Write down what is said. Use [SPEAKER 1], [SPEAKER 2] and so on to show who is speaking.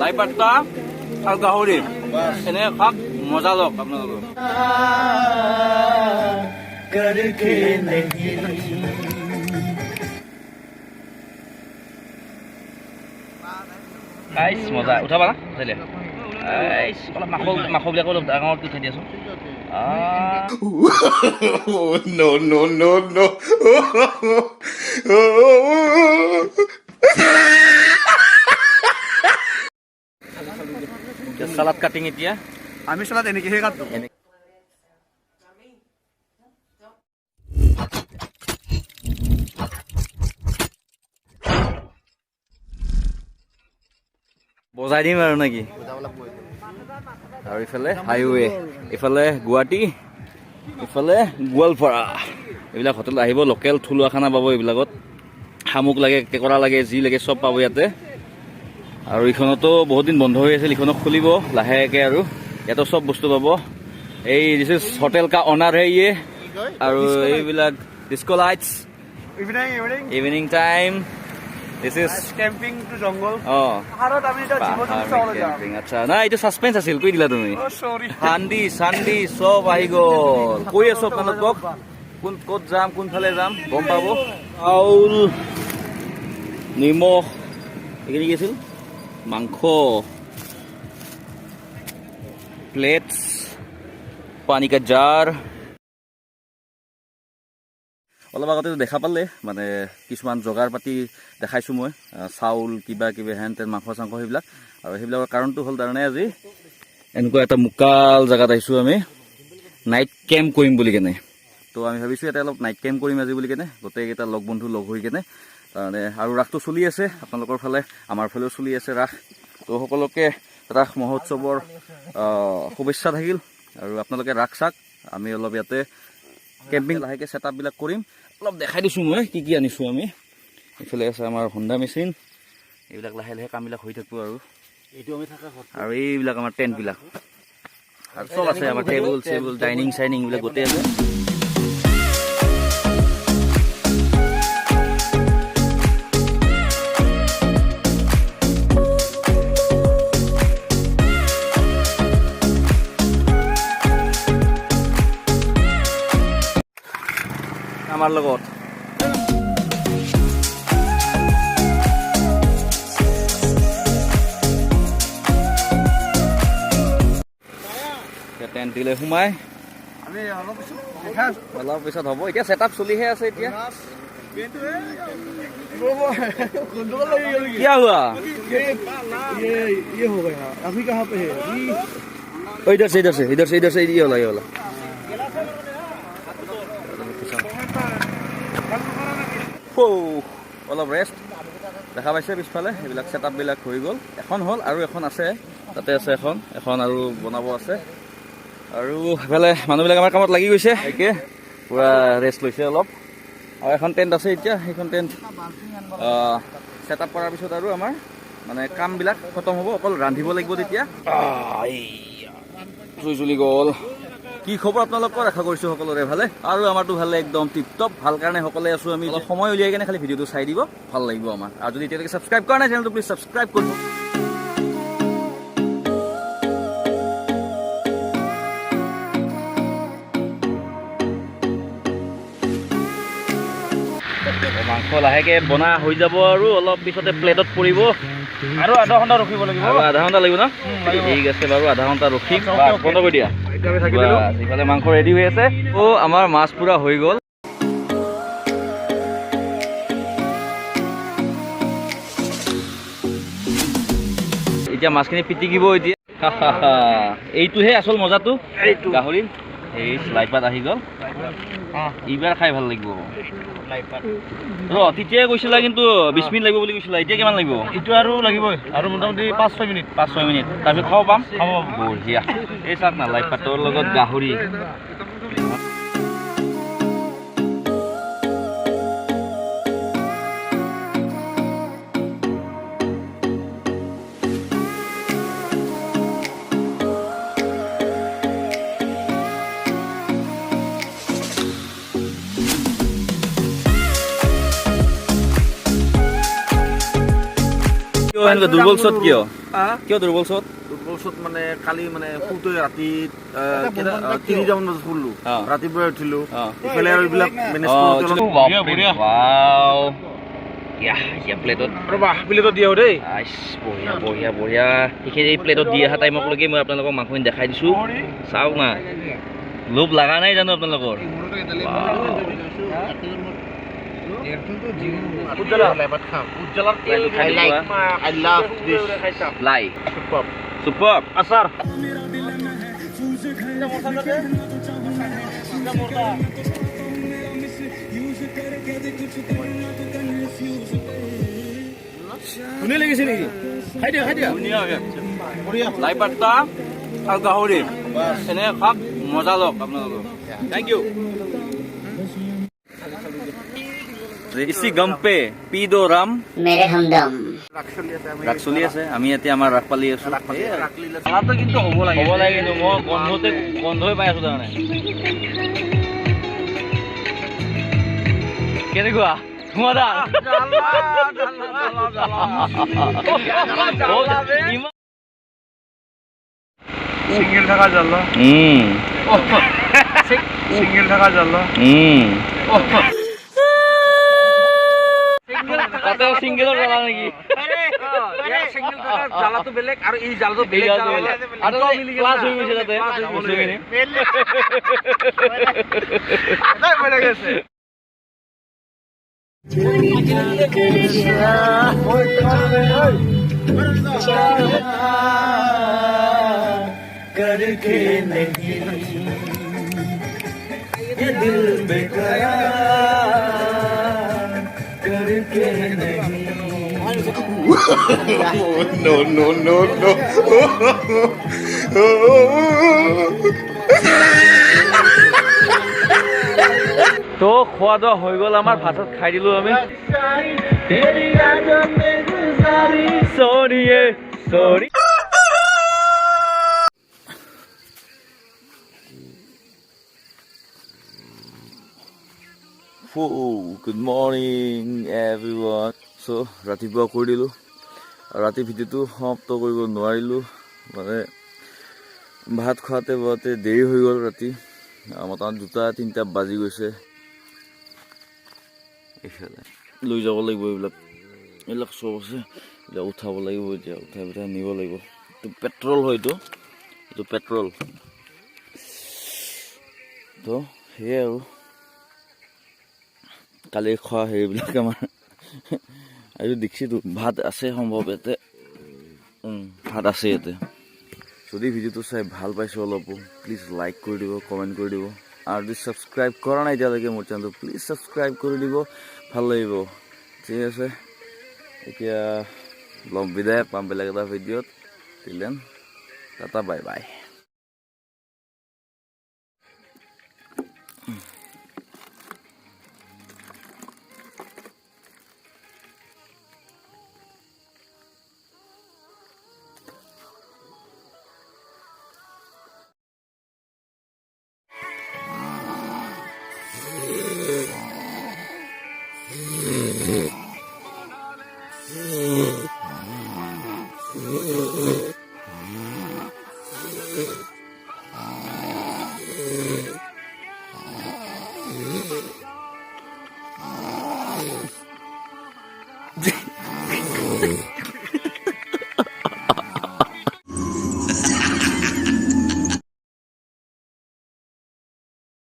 [SPEAKER 1] লাই পাত্তা আৰু গাহৰি এনে খাক মজা লওক আপোনালোকৰ মজা উঠাবা না উঠাই দিয়া অলপ মাখবিলাকো অলপ ডাঙৰটো উঠাই দিয়াচোন
[SPEAKER 2] No, no, no, no.
[SPEAKER 1] সালাদ কাটিং এতিয়া
[SPEAKER 3] আমি সালাদ এনেকেহে কাটো
[SPEAKER 1] বজাই দিম আৰু নেকি আৰু ইফালে হাইৱে ইফালে গুৱাহাটী ইফালে গোৱালপাৰা এইবিলাক হোটেল আহিব লোকেল থলুৱা খানা পাব এইবিলাকত শামুক লাগে কেকৰা লাগে যি লাগে চব পাব ইয়াতে আৰু ইখনতো বহুত দিন বন্ধ হৈ আছিল ইখনক খুলিব লাহেকৈ আৰু ইয়াতো চব বস্তু পাব এই দিছ ইজ হোটেল কা অনাৰ হে ইয়ে আৰু এইবিলাক disco lights evening time This is
[SPEAKER 3] camping to jungle.
[SPEAKER 1] Oh.
[SPEAKER 3] Harot ami ta jibon Chawla যাম
[SPEAKER 1] আচ্ছা না এটা সাসপেন্স আছিল কই দিলা তুমি
[SPEAKER 3] Oh sorry.
[SPEAKER 1] সান্ডি সব আহি গল কই আছো আপোনালোকক কোন ক'ত যাম কোন ফালে যাম গম পাব আউল নিমখ এখানে কি আছিল মাংস প্লেটস পানী কা জার অলপ আগতে দেখা পালে মানে কিছুমান জগাৰ পাতি দেখাইছোঁ মই চাউল কিবা কিবি হেন তেন মাংস চাংস সেইবিলাক আৰু সেইবিলাকৰ কাৰণটো হ'ল তাৰমানে আজি এনেকুৱা এটা মুকাল জেগাত আহিছোঁ আমি নাইট কেম্প কৰিম বুলি কেনে তো আমি ভাবিছোঁ ইয়াতে অলপ নাইট কেম্প কৰিম আজি বুলি কেনে গোটেইকেইটা লগ বন্ধু লগ হৈ কেনে তাৰমানে আৰু ৰাসটো চলি আছে আপোনালোকৰ ফালে আমাৰ ফালেও চলি আছে ৰাস তো সকলোকে ৰাস মহোৎসৱৰ শুভেচ্ছা থাকিল আৰু আপোনালোকে ৰাস চাওক আমি অলপ ইয়াতে কেম্পিং লাহেকৈ ছেটআপবিলাক কৰিম অলপ দেখাই দিছোঁ মই কি কি আনিছোঁ আমি এইফালে আছে আমাৰ হোণ্ডা মেচিন এইবিলাক লাহে লাহে কামবিলাক হৈ থাকিব আৰু এইটো আমি থকা আৰু এইবিলাক আমাৰ টেণ্টবিলাক আৰু চব আছে আমাৰ টেবুল চেবুল ডাইনিং চাইনিং এইবিলাক গোটেই আছে আমাৰ লগত টেণ্ট দিলে সোমাই
[SPEAKER 3] আমি
[SPEAKER 1] অলপ পিছত হ'ব এতিয়া ছেটআপ চলিহে আছে এতিয়া क्या हुआ
[SPEAKER 3] ये हो गया अभी कहाँ पे है
[SPEAKER 1] इधर से ये वाला অলপ ৰেষ্ট দেখা পাইছে পিছফালে এইবিলাক ছেটআপবিলাক হৈ গ'ল এখন হ'ল আৰু এখন আছে তাতে আছে এখন আৰু বনাব আছে আৰু এইফালে মানুহবিলাক আমাৰ কামত লাগি গৈছে একে পুৰা ৰেষ্ট লৈছে অলপ আৰু এখন টেণ্ট আছে এতিয়া সেইখন টেণ্ট ছেটআপ কৰাৰ পিছত আৰু আমাৰ মানে কামবিলাক খতম হ'ব অকল ৰান্ধিব লাগিব তেতিয়া চুলি গ'ল কি খবৰ আপোনালোকৰ আশা কৰিছোঁ সকলোৰে ভালে আৰু আমাৰতো ভালে একদম টিপটপ ভাল কাৰণে সকলোৱে আছোঁ আমি সময় উলিয়াই কেনে খালি ভিডিঅ'টো চাই দিব ভাল লাগিব আমাৰ আৰু যদি এতিয়ালৈকে ছাবস্ক্ৰাইব কৰা নাই চেনেলটো প্লিজ ছাবস্ক্ৰাইব কৰিব মাংস লাহেকৈ বনা হৈ যাব আৰু অলপ পিছতে প্লেটত পৰিব
[SPEAKER 3] আৰু আধা ঘণ্টা ৰখিব লাগিব
[SPEAKER 1] আৰু আধা ঘণ্টা লাগিব ন ঠিক আছে বাৰু আধা ঘণ্টা ৰখিম বন্ধ কৰি দিয়া ইফালে মাংস ৰেডি হৈ আছে আমাৰ মাছ পুৰা হৈ গ'ল এতিয়া মাছখিনি পিটিকিব এতিয়া এইটোহে আচল মজাটো গাহৰি এই লাই পাত আহি গ'ল এইবাৰ খাই ভাল লাগিব তেতিয়াই কৈছিলা কিন্তু 20 মিনিট লাগিব বুলি কৈছিলা এতিয়া কিমান লাগিব
[SPEAKER 3] এইটো আৰু লাগিবই আৰু মোটামুটি 5-6 মিনিট
[SPEAKER 1] তাৰপিছত খাব পাম বঢ়িয়া এই চাওক না লাই পাতৰ লগত গাহৰি এনেকুৱা দুৰ্বল চত কিয় কিয় দুৰ্বল চত
[SPEAKER 4] দুৰ্বল মানে কালি মানে শুওঁতে ৰাতি 3টামান বজাত শুলো ৰাতিপুৱা উঠিলো ইফালে আৰু এইবিলাক মেনেজ কৰোঁতে
[SPEAKER 1] ৱাও ইয়া ইয়া প্লেটত
[SPEAKER 4] ৰবা প্লেটত দিয়াও দেই
[SPEAKER 1] আইছ বঢ়িয়া বঢ়িয়া বঢ়িয়া সেইখিনি প্লেটত দি অহা টাইমকলৈকে মই আপোনালোকক মাংসখিনি দেখাই দিছোঁ চাওক না লোভ লগা নাই জানো আপোনালোকৰ লাই চুপাৰ
[SPEAKER 4] আচাৰ
[SPEAKER 3] ধুনীয়া লাগিছে নেকি খাই দিয়া
[SPEAKER 1] লাই পাত্তা আৰু গাহৰি এনে খাওক মজা লওক আপোনালোকৰ থেংক ইউ इसी गम पे पी दो राम
[SPEAKER 5] मेरे हमदम
[SPEAKER 1] ৰাস চলি আছে আমি এতিয়া আমাৰ ৰাস পালি আছো
[SPEAKER 4] খানাটো কিন্তু হ'ব লাগে
[SPEAKER 1] কিন্তু মই গন্ধই পাই আছো তাৰমানে কেনেকুৱা ধোঁৱাদাৰ
[SPEAKER 4] সিঙ্গেল থাকা জল সিঙ্গেল থাকা জল
[SPEAKER 1] তাতেও সিঙ্গেলৰ জ্বালা নেকি
[SPEAKER 4] সিঙ্গেল থাকা জ্বালাটো বেলেগ আৰু এই জ্বালাটো বেলেগ
[SPEAKER 1] আৰু ক্লাছ হৈ গৈছে তাতে বস্তুখিনি
[SPEAKER 3] करके नहीं ये दिल बेकरार करके नहीं
[SPEAKER 2] no, no, no, no.
[SPEAKER 1] তো খোৱা দোৱা হৈ গ'ল আমাৰ ভাত খাই দিলো আমি চৰি গুড মৰ্ণিং এভৰিৱান চ' ৰাতিপুৱা কৰি দিলোঁ ৰাতি ভিডিঅ'টো সমাপ্ত কৰিব নোৱাৰিলোঁ মানে ভাত খোৱাতে বোৱাতে দেৰি হৈ গ'ল ৰাতি মোটামুটি 2-3টা বাজি গৈছে এইফালে লৈ যাব লাগিব এইবিলাক চব আছে এইবিলাক উঠাব লাগিব এতিয়া উঠাই নিব লাগিব এইটো পেট্ৰল হয় এইটো পেট্ৰল তো সেয়াই আৰু কালি খোৱা হেৰিবিলাক আমাৰ আৰু দেখিছোঁ ভাত আছে সম্ভৱ ইয়াতে ভাত আছে ইয়াতে যদি ভিডিঅ'টো চাই ভাল পাইছোঁ অলপো প্লিজ লাইক কৰি দিব কমেণ্ট কৰি দিব আৰু যদি ছাবস্ক্ৰাইব কৰা নাই এতিয়ালৈকে মোৰ চেনেলটো প্লিজ ছাবস্ক্ৰাইব কৰি দিব ভাল লাগিব ঠিক আছে এতিয়া লগ বিদায় পাম বেলেগ এটা ভিডিঅ'ত till then tata bye bye
[SPEAKER 2] Oh